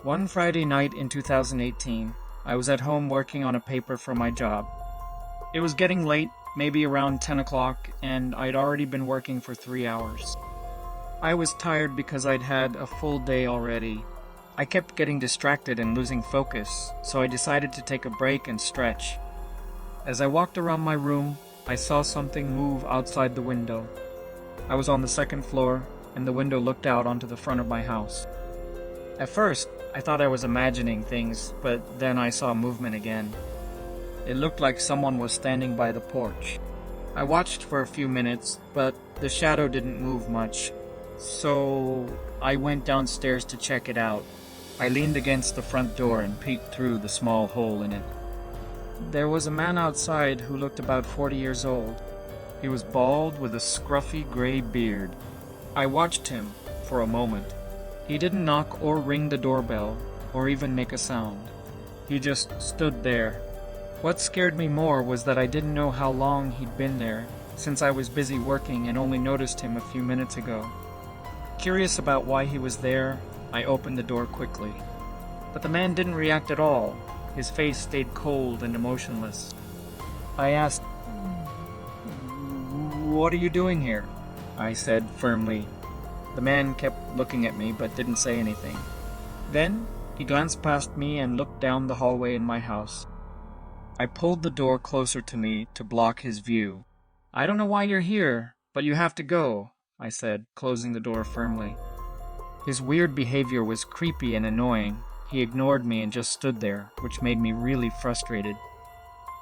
One Friday night in 2018, I was at home working on a paper for my job. It was getting late, maybe around 10 o'clock, and I'd already been working for 3 hours. I was tired because I'd had a full day already. I kept getting distracted and losing focus, so I decided to take a break and stretch. As I walked around my room, I saw something move outside the window. I was on the second floor, and the window looked out onto the front of my house. At first, I thought I was imagining things, but then I saw movement again. It looked like someone was standing by the porch. I watched for a few minutes, but the shadow didn't move much, so I went downstairs to check it out. I leaned against the front door and peeked through the small hole in it. There was a man outside who looked about 40 years old. He was bald with a scruffy gray beard. I watched him for a moment. He didn't knock or ring the doorbell, or even make a sound. He just stood there. What scared me more was that I didn't know how long he'd been there, since I was busy working and only noticed him a few minutes ago. Curious about why he was there, I opened the door quickly. But the man didn't react at all. His face stayed cold and emotionless. I asked, "What are you doing here?" I said firmly. The man kept looking at me but didn't say anything. Then he glanced past me and looked down the hallway in my house. I pulled the door closer to me to block his view. "I don't know why you're here, but you have to go," I said, closing the door firmly. His weird behavior was creepy and annoying. He ignored me and just stood there, which made me really frustrated.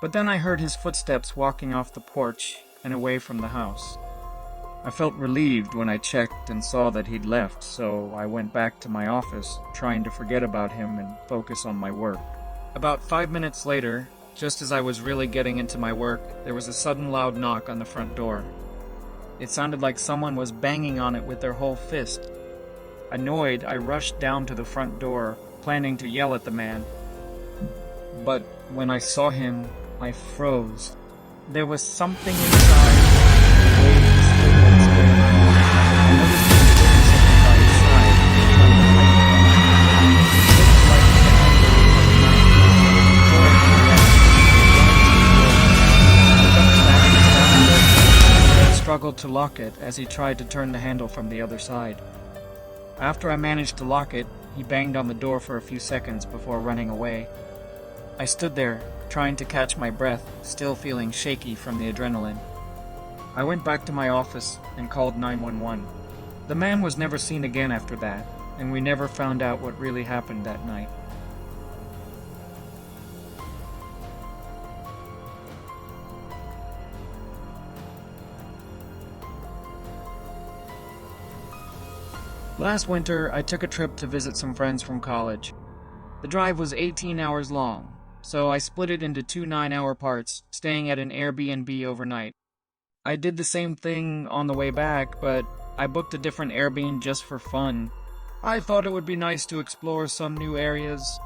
But then I heard his footsteps walking off the porch and away from the house. I felt relieved when I checked and saw that he'd left, so I went back to my office, trying to forget about him and focus on my work. About 5 minutes later, just as I was really getting into my work, there was a sudden loud knock on the front door. It sounded like someone was banging on it with their whole fist. Annoyed, I rushed down to the front door, planning to yell at the man. But when I saw him, I froze. There was something inside. The way he stood and stared. I noticed him doing something by his side, trying to hide from me. It looked like the handle of a knife. Drawing me back. I jumped back and grabbed it, then struggled to lock it as he tried to turn the handle from the other side. After I managed to lock it, he banged on the door for a few seconds before running away. I stood there, trying to catch my breath, still feeling shaky from the adrenaline. I went back to my office and called 911. The man was never seen again after that, and we never found out what really happened that night. Last winter, I took a trip to visit some friends from college. The drive was 18 hours long, so I split it into 2 9-hour parts, staying at an Airbnb overnight. I did the same thing on the way back, but I booked a different Airbnb just for fun. I thought it would be nice to explore some new areas.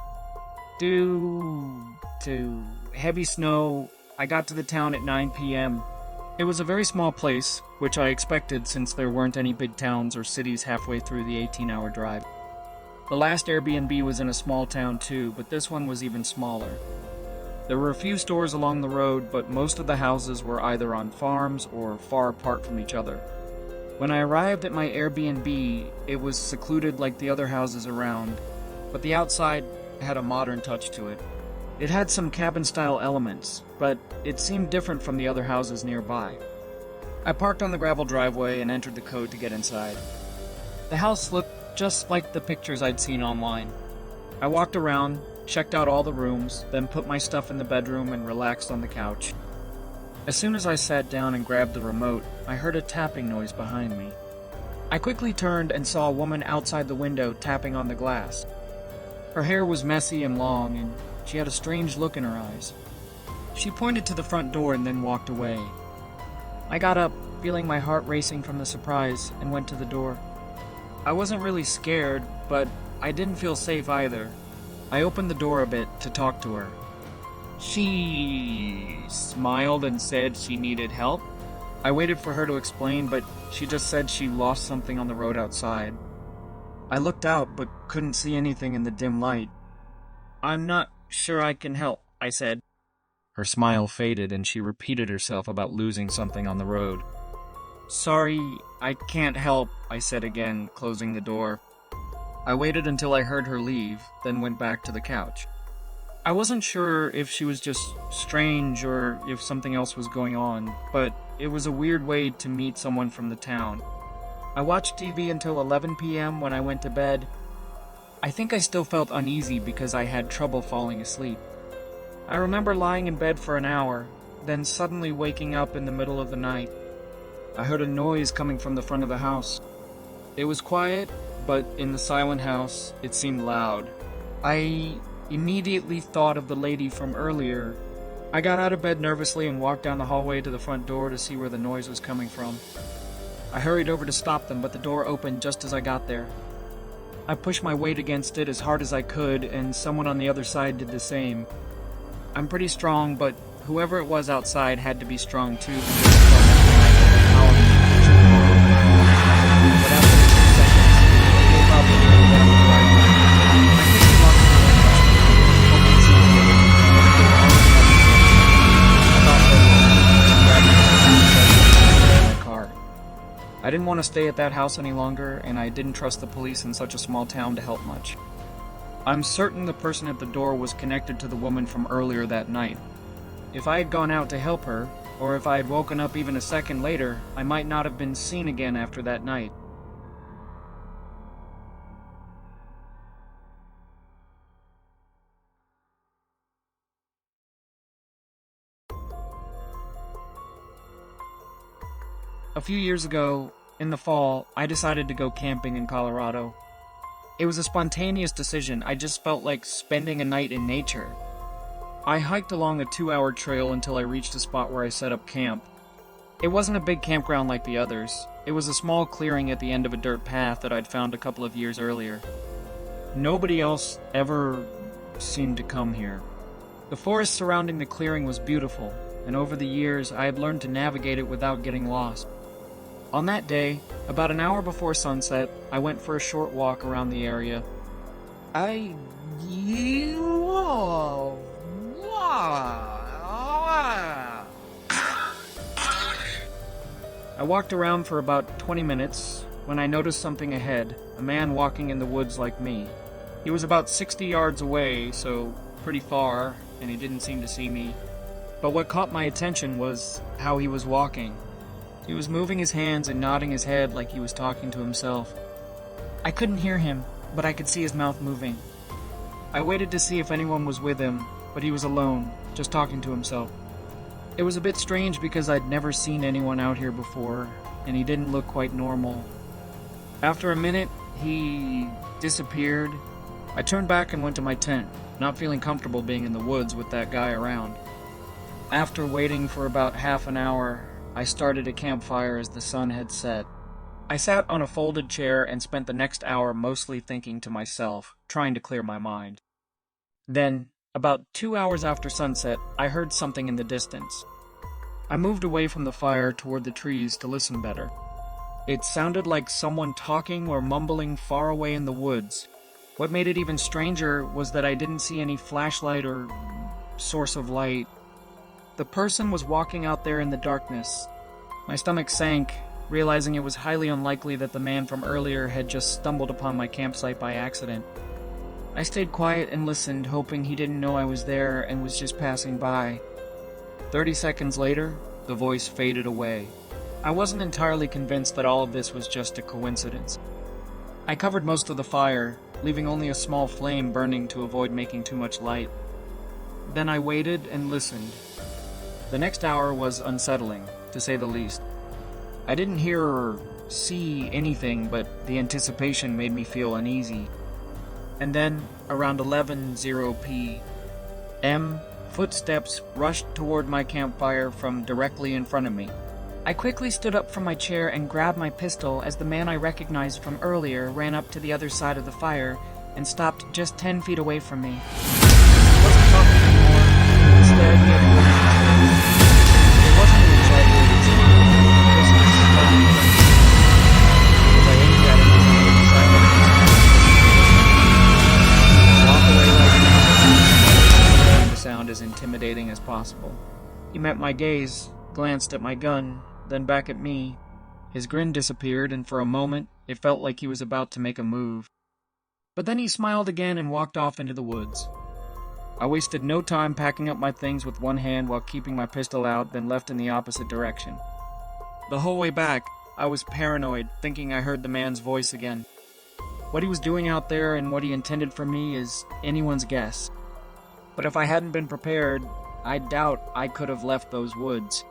Due to heavy snow, I got to the town at 9 p.m. It was a very small place, which I expected since there weren't any big towns or cities halfway through the 18-hour drive. The last Airbnb was in a small town too, but this one was even smaller. There were a few stores along the road, but most of the houses were either on farms or far apart from each other. When I arrived at my Airbnb, it was secluded like the other houses around, but the outside had a modern touch to it. It had some cabin-style elements, but it seemed different from the other houses nearby. I parked on the gravel driveway and entered the code to get inside. The house looked just like the pictures I'd seen online. I walked around, checked out all the rooms, then put my stuff in the bedroom and relaxed on the couch. As soon as I sat down and grabbed the remote, I heard a tapping noise behind me. I quickly turned and saw a woman outside the window tapping on the glass. Her hair was messy and long, and she had a strange look in her eyes. She pointed to the front door and then walked away. I got up, feeling my heart racing from the surprise, and went to the door. I wasn't really scared, but I didn't feel safe either. I opened the door a bit to talk to her. She smiled and said she needed help. I waited for her to explain, but she just said she lost something on the road outside. I looked out but couldn't see anything in the dim light. "I'm not sure I can help," I said. Her smile faded and she repeated herself about losing something on the road. "Sorry, I can't help," I said again, closing the door. I waited until I heard her leave, then went back to the couch. I wasn't sure if she was just strange or if something else was going on, but it was a weird way to meet someone from the town. I watched TV until 11 p.m. when I went to bed. I think I still felt uneasy because I had trouble falling asleep. I remember lying in bed for an hour, then suddenly waking up in the middle of the night. I heard a noise coming from the front of the house. It was quiet, but in the silent house, it seemed loud. I immediately thought of the lady from earlier. I got out of bed nervously and walked down the hallway to the front door to see where the noise was coming from. I hurried over to stop them, but the door opened just as I got there. I pushed my weight against it as hard as I could, and someone on the other side did the same. I'm pretty strong, but whoever it was outside had to be strong too. I didn't want to stay at that house any longer, and I didn't trust the police in such a small town to help much. I'm certain the person at the door was connected to the woman from earlier that night. If I had gone out to help her, or if I had woken up even a second later, I might not have been seen again after that night. A few years ago, in the fall, I decided to go camping in Colorado. It was a spontaneous decision. I just felt like spending a night in nature. I hiked along a 2-hour trail until I reached a spot where I set up camp. It wasn't a big campground like the others. It was a small clearing at the end of a dirt path that I'd found a couple of years earlier. Nobody else ever seemed to come here. The forest surrounding the clearing was beautiful, and over the years I had learned to navigate it without getting lost. On that day, about an hour before sunset, I went for a short walk around the area. I walked around for about 20 minutes when I noticed something ahead, a man walking in the woods like me. He was about 60 yards away, so pretty far, and he didn't seem to see me. But what caught my attention was how he was walking. He was moving his hands and nodding his head like he was talking to himself. I couldn't hear him, but I could see his mouth moving. I waited to see if anyone was with him, but he was alone, just talking to himself. It was a bit strange because I'd never seen anyone out here before, and he didn't look quite normal. After a minute, he disappeared. I turned back and went to my tent, not feeling comfortable being in the woods with that guy around. After waiting for about half an hour, I started a campfire as the sun had set. I sat on a folded chair and spent the next hour mostly thinking to myself, trying to clear my mind. Then, about 2 hours after sunset, I heard something in the distance. I moved away from the fire toward the trees to listen better. It sounded like someone talking or mumbling far away in the woods. What made it even stranger was that I didn't see any flashlight or source of light. The person was walking out there in the darkness. My stomach sank, realizing it was highly unlikely that the man from earlier had just stumbled upon my campsite by accident. I stayed quiet and listened, hoping he didn't know I was there and was just passing by. 30 seconds later, the voice faded away. I wasn't entirely convinced that all of this was just a coincidence. I covered most of the fire, leaving only a small flame burning to avoid making too much light. Then I waited and listened. The next hour was unsettling, to say the least. I didn't hear or see anything, but the anticipation made me feel uneasy. And then, around 11:00 p.m., footsteps rushed toward my campfire from directly in front of me. I quickly stood up from my chair and grabbed my pistol as the man I recognized from earlier ran up to the other side of the fire and stopped just 10 feet away from me. He wasn't talking anymore. Instead, he had it wasn't an exaggerated smile, just a slight as I aimed at him, he silently as intimidating as possible. He met my gaze, glanced at my gun, then back at me. His grin disappeared, and for a moment, it felt like he was about to make a move. But then he smiled again and walked off into the woods. I wasted no time packing up my things with one hand while keeping my pistol out, then left in the opposite direction. The whole way back, I was paranoid, thinking I heard the man's voice again. What he was doing out there and what he intended for me is anyone's guess. But if I hadn't been prepared, I doubt I could have left those woods.